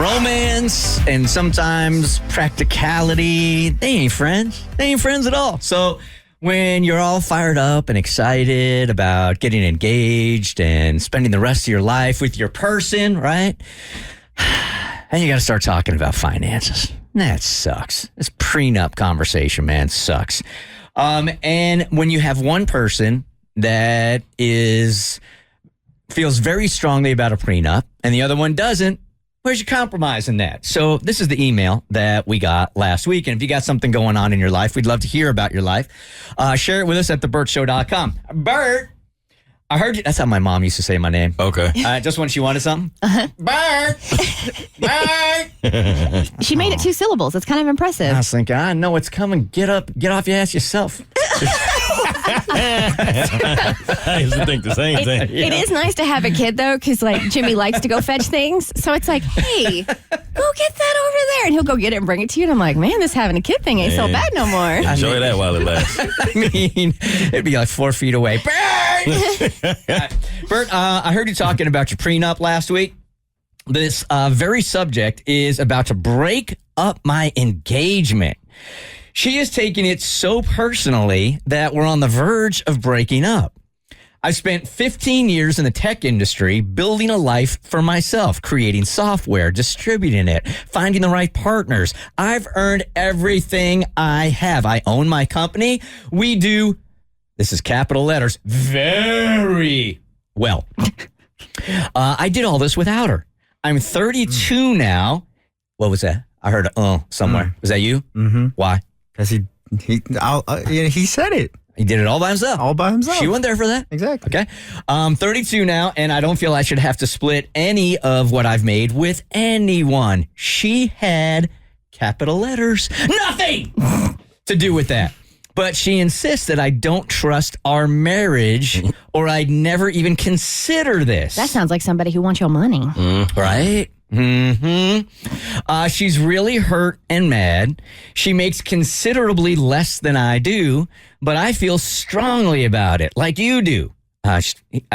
Romance and sometimes practicality, they ain't friends. They ain't friends at all. So when you're all fired up and excited about getting engaged and spending the rest of your life with your person, right? And you got to start talking about finances. That sucks. This prenup conversation, man, sucks. And when you have one person that feels very strongly about a prenup and the other one doesn't, where's your compromise in that? So this is the email that we got last week. And if you got something going on in your life, we'd love to hear about your life. Share it with us at thebertshow.com. Bert, I heard you. That's how my mom used to say my name. Okay. Just when she wanted something. Bert! Bert! She made it 2 syllables. It's kind of impressive. I was thinking, I know it's coming. Get up. Get off your ass yourself. I used to think the same thing. It is nice to have a kid, though, because like Jimmy likes to go fetch things. So it's like, hey, go get that over there. And he'll go get it and bring it to you. And I'm like, man, this having a kid thing ain't so bad no more. Enjoy that while it lasts. I mean, it'd be like 4 feet away. Bert! Bert, I heard you talking about your prenup last week. This very subject is about to break up my engagement. She is taking it so personally that we're on the verge of breaking up. I've spent 15 years in the tech industry building a life for myself, creating software, distributing it, finding the right partners. I've earned everything I have. I own my company. We do, this is capital letters, very well. I did all this without her. I'm 32 now. What was that? I heard somewhere. Was that you? Mm-hmm. Why? Because he said it. He did it all by himself. All by himself. She wasn't there for that. Exactly. Okay. 32 now, and I don't feel I should have to split any of what I've made with anyone. She had, capital letters, nothing to do with that. But she insists that I don't trust our marriage or I'd never even consider this. That sounds like somebody who wants your money. Right? Mm-hmm. She's really hurt and mad. She makes considerably less than I do, but I feel strongly about it, like you do. I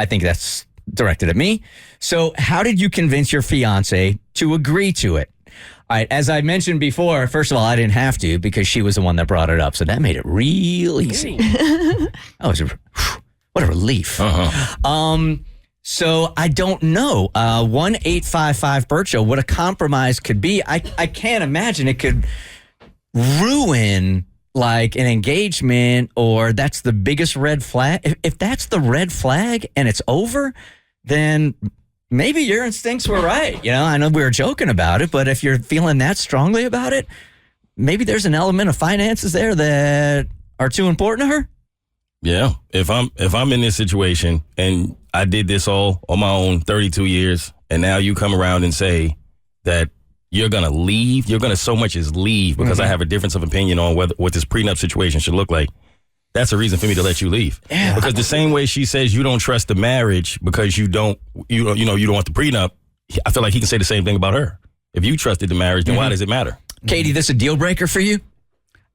think that's directed at me. So how did you convince your fiance to agree to it? All right, as I mentioned before, first of all, I didn't have to because she was the one that brought it up. So that made it real easy. What a relief. So I don't know. 1-855 Show, what a compromise could be. I can't imagine it could ruin like an engagement, or that's the biggest red flag. If that's the red flag and it's over, then maybe your instincts were right. You know, I know we were joking about it, but if you're feeling that strongly about it, maybe there's an element of finances there that are too important to her. Yeah. If I'm in this situation and I did this all on my own 32 years, and now you come around and say that you're going to leave, you're going to so much as leave because I have a difference of opinion on what this prenup situation should look like. That's a reason for me to let you leave. Yeah. Because the same way she says you don't trust the marriage because you don't want the prenup, I feel like he can say the same thing about her. If you trusted the marriage, then why does it matter? Katie, this a deal breaker for you?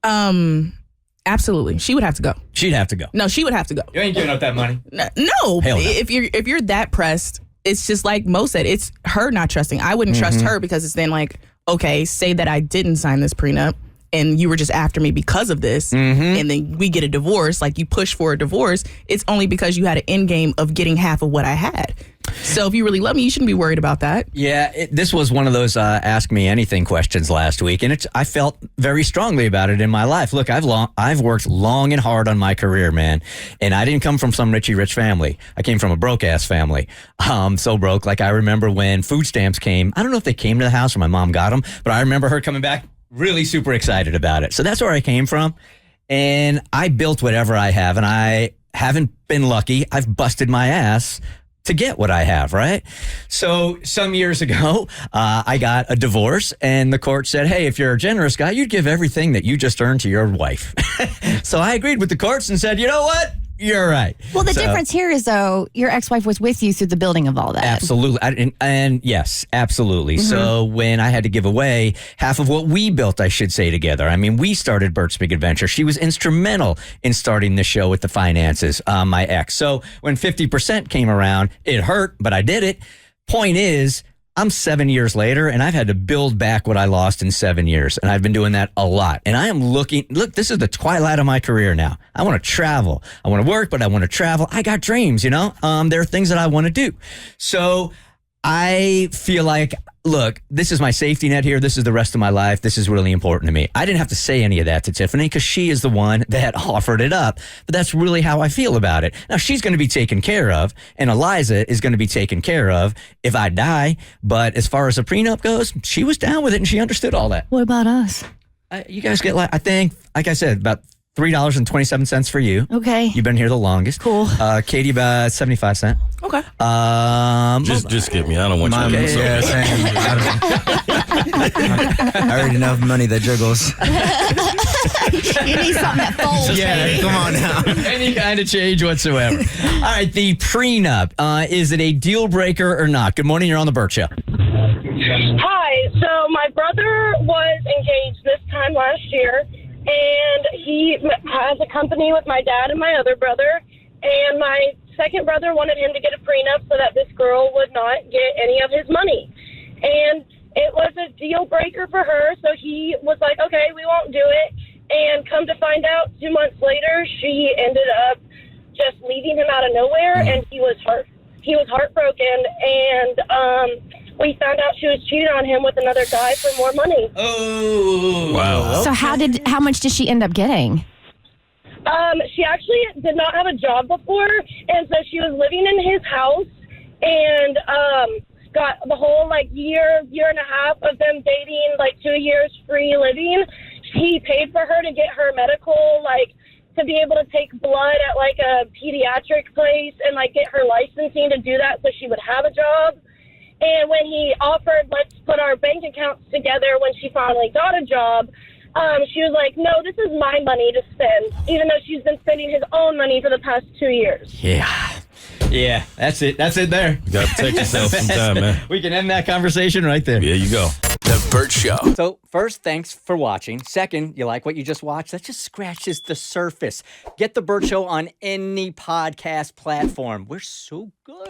Absolutely. She would have to go. She'd have to go. No, she would have to go. You ain't giving up that money. No. Hell no. If you're that pressed, it's just like Mo said, it's her not trusting. I wouldn't trust her because it's then like, okay, say that I didn't sign this prenup and you were just after me because of this, and then we get a divorce, like you push for a divorce, it's only because you had an end game of getting half of what I had. So if you really love me, you shouldn't be worried about that. Yeah, this was one of those ask me anything questions last week, and I felt very strongly about it in my life. Look, I've worked long and hard on my career, man, and I didn't come from some rich family. I came from a broke-ass family. So broke, like I remember when food stamps came. I don't know if they came to the house or my mom got them, but I remember her coming back really super excited about it. So that's where I came from, and I built whatever I have, and I haven't been lucky. I've busted my ass to get what I have, right? So some years ago, I got a divorce, and the court said, hey, if you're a generous guy, you'd give everything that you just earned to your wife. So I agreed with the courts and said, you know what? You're right. Well, the difference here is, though, your ex-wife was with you through the building of all that. Absolutely. And yes, absolutely. So when I had to give away half of what we built, I should say, together. I mean, we started Bert's Big Adventure. She was instrumental in starting the show with the finances, my ex. So when 50% came around, it hurt, but I did it. Point is, I'm 7 years later, and I've had to build back what I lost in 7 years, and I've been doing that a lot. And I am look, this is the twilight of my career now. I want to travel. I want to work, but I want to travel. I got dreams, there are things that I want to do. So I feel like, look, this is my safety net here. This is the rest of my life. This is really important to me. I didn't have to say any of that to Tiffany because she is the one that offered it up. But that's really how I feel about it. Now, she's going to be taken care of, and Eliza is going to be taken care of if I die. But as far as a prenup goes, she was down with it, and she understood all that. What about us? You guys get, I think, like I said, about $3.27 for you. Okay. You've been here the longest. Cool. Katie, about 75 cents. Okay. Just skip me. I don't want you to. Yeah, same. I already enough money that jiggles. You need something that folds. Yeah, come on now. Any kind of change whatsoever. All right, the prenup. Is it a deal breaker or not? Good morning. You're on the Bert Show. Hi. So my brother was engaged this time last year, and he has a company with my dad and my other brother. And my second brother wanted him to get a prenup so that this girl would not get any of his money. And it was a deal breaker for her, so he was like, okay, we won't do it. And come to find out, 2 months later, she ended up just leaving him out of nowhere, and he was heartbroken, and we found out she was cheating on him with another guy for more money. Oh. Wow. So how much did she end up getting? She actually did not have a job before, and so she was living in his house, and got the whole year and a half of them dating, 2 years free living. He paid for her to get her medical, to be able to take blood at a pediatric place and get her licensing to do that so she would have a job. And when he offered, let's put our bank accounts together when she finally got a job, she was like, no, this is my money to spend, even though she's been spending his own money for the past 2 years. Yeah, that's it. That's it there. You got to protect yourself sometime, man. We can end that conversation right there. There you go. The Bert Show. So first, thanks for watching. Second, you like what you just watched? That just scratches the surface. Get the Bert Show on any podcast platform. We're so good.